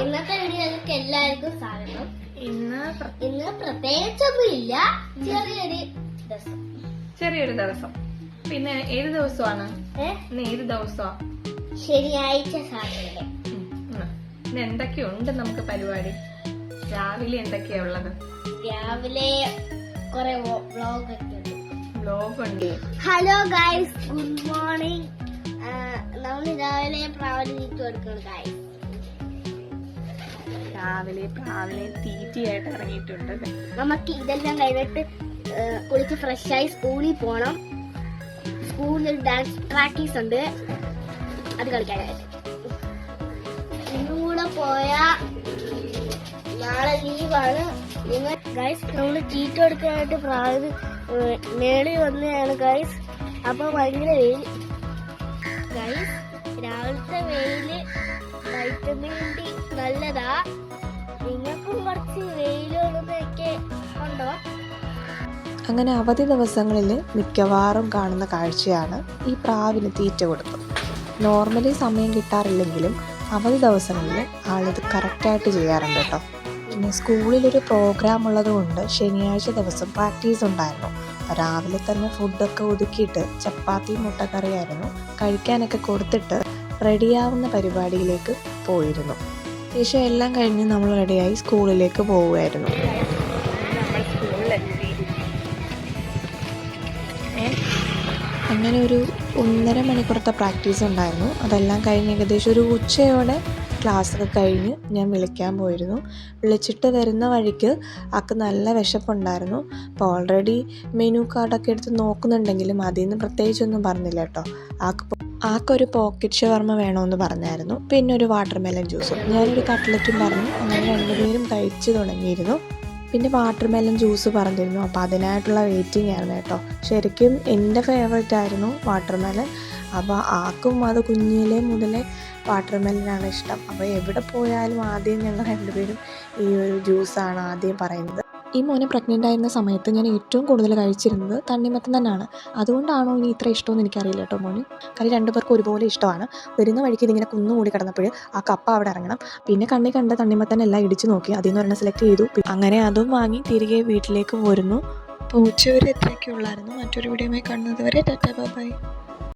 ഇന്നത്തെ വീഡിയോയിലേക്ക് എല്ലാവർക്കും സ്വാഗതം. ഇന്ന് പ്രത്യേകിച്ചൊന്നും ഇല്ല, ചെറിയൊരു ദിവസം. പിന്നെ ഏത് ദിവസമാണ്? ഇന്ന് ഏത് ദിവസമാ? ശനിയാഴ്ച സാറ്റർഡേ. ഇന്ന് എന്തൊക്കെയുണ്ട് നമുക്ക് പരിപാടി? രാവിലെ എന്തൊക്കെയാ ഉള്ളത്? രാവിലെ കുറെ വ്ലോഗ് ഉണ്ട്. Hello guys, good morning. നമ്മൾ രാവിലെ പ്രാവല് തീറ്റ കൊടുക്കണം ഗൈസ്. രാവിലെ തീറ്റയായിട്ട് ഇറങ്ങിയിട്ടുണ്ട്. നമുക്ക് ഇതെല്ലാം കഴിഞ്ഞിട്ട് കുളിച്ച് ഫ്രഷായി സ്കൂളിൽ പോണം. സ്കൂളിൽ ഡാൻസ് പ്രാക്ടീസ് ഉണ്ട്, അത് കളിക്കാനായിട്ട്. ഇന്നും കൂടെ പോയാ നാളെ ലീവാണ്. നിങ്ങൾ ഗൈസ് നമ്മൾ തീറ്റ കൊടുക്കാനായിട്ട് പ്രാവല് മേളിൽ വന്നതാണ് ഗൈസ്. അപ്പൊ ഭയങ്കര വെയിൽ ഗൈസ്. രാവിലത്തെ വെയില് വൈറ്റമിൻ ഡി നല്ലതാ. നിങ്ങൾക്കും കുറച്ച് വെയിലൊക്കെ ഉണ്ടോ? അങ്ങനെ അവധി ദിവസങ്ങളിൽ മിക്കവാറും കാണുന്ന കാഴ്ചയാണ് ഈ പ്രാവിന് തീറ്റ കൊടുത്തു. നോർമലി സമയം കിട്ടാറില്ലെങ്കിലും അവധി ദിവസങ്ങളിൽ ആളിത് കറക്റ്റായിട്ട് ചെയ്യാറുണ്ട് കേട്ടോ. പിന്നെ സ്കൂളിലൊരു പ്രോഗ്രാം ഉള്ളതുകൊണ്ട് ശനിയാഴ്ച ദിവസം പ്രാക്ടീസ് ഉണ്ടായിരുന്നു. രാവിലെ തന്നെ ഫുഡൊക്കെ ഒതുക്കിയിട്ട് ചപ്പാത്തിയും മുട്ടക്കറിയായിരുന്നു. കഴിക്കാനൊക്കെ കൊടുത്തിട്ട് റെഡിയാവുന്ന പരിപാടിയിലേക്ക് പോയിരുന്നു. ശേഷം എല്ലാം കഴിഞ്ഞ് നമ്മൾ റെഡിയായി സ്കൂളിലേക്ക് പോവുമായിരുന്നു. അങ്ങനെ ഒരു 1.5 മണിക്കൂറത്തെ പ്രാക്ടീസ് ഉണ്ടായിരുന്നു. അതെല്ലാം കഴിഞ്ഞ് ഏകദേശം ഒരു ഉച്ചയോടെ ക്ലാസ്സൊക്കെ കഴിഞ്ഞ് ഞാൻ വിളിക്കാൻ പോയിരുന്നു. വിളിച്ചിട്ട് വരുന്ന വഴിക്ക് ആൾക്ക് നല്ല വിശപ്പുണ്ടായിരുന്നു. അപ്പോൾ ഓൾറെഡി മെനു കാർഡൊക്കെ എടുത്ത് നോക്കുന്നുണ്ടെങ്കിലും അതിൽ നിന്ന് പ്രത്യേകിച്ചൊന്നും പറഞ്ഞില്ല കേട്ടോ. ആൾക്കൊരു പോക്കറ്റ് ഷവർമ വേണമെന്ന് പറഞ്ഞായിരുന്നു. പിന്നെ ഒരു വാട്ടർ മെലൺ ജ്യൂസും. ഞാനൊരു കട്ട്ലറ്റും പറഞ്ഞു. അങ്ങനെ രണ്ടുപേരും കഴിച്ചു തുടങ്ങിയിരുന്നു. പിന്നെ വാട്ടർ മെലൺ ജ്യൂസ് പറഞ്ഞിരുന്നു. അപ്പോൾ അതിനായിട്ടുള്ള വെയിറ്റിംഗ് ആയിരുന്നു കേട്ടോ. ശരിക്കും എൻ്റെ ഫേവറേറ്റ് ആയിരുന്നു വാട്ടർ മെലൺ. അപ്പോൾ ആർക്കും അത് കുഞ്ഞിലേ മുതലേ വാട്ടർ മെലനാണ് ഇഷ്ടം. അപ്പോൾ എവിടെ പോയാലും ആദ്യം ഞങ്ങൾ രണ്ടുപേരും ഈ ഒരു ജ്യൂസാണ് ആദ്യം പറയുന്നത്. ഈ മോനെ പ്രഗ്നൻ്റ് ആയിരുന്ന സമയത്ത് ഞാൻ ഏറ്റവും കൂടുതൽ കഴിച്ചിരുന്നത് തണ്ണിമത്തൻ തന്നെയാണ്. അതുകൊണ്ടാണോ ഇനി ഇത്ര ഇഷ്ടമെന്ന് എനിക്കറിയില്ല കേട്ടോ മോന്. കാര്യം രണ്ടുപേർക്കും ഒരുപോലെ ഇഷ്ടമാണ്. വരുന്ന വഴിക്ക് ഇതിങ്ങനെ കുന്നുകൂടി കിടന്നപ്പോൾ ആ കപ്പ അവിടെ ഇറങ്ങണം. പിന്നെ കണ്ണി കണ്ട തണ്ണിമത്തൻ എല്ലാം ഇടിച്ചു നോക്കി, അതിൽ നിന്ന് ഒരെണ്ണം സെലക്ട് ചെയ്തു. അങ്ങനെ അതും വാങ്ങി തിരികെ വീട്ടിലേക്ക് പോരുന്നു. അപ്പോൾ ഉച്ചവരെ എത്രയൊക്കെ ഉള്ളായിരുന്നു. മറ്റൊരു വീഡിയോയുമായി കാണുന്നത് വരെ ടാറ്റാ ബൈ.